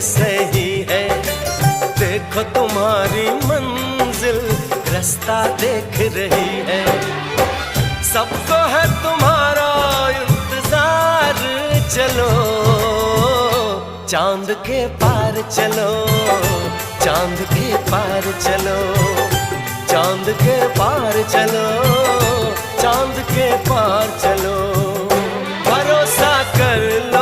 सही है। देखो तुम्हारी मंजिल रास्ता देख रही है। सबको है तुम्हारा इंतजार, चलो चांद के पार चलो, चांद के पार चलो, चांद के पार चलो, चांद के पार चलो। भरोसा कर लो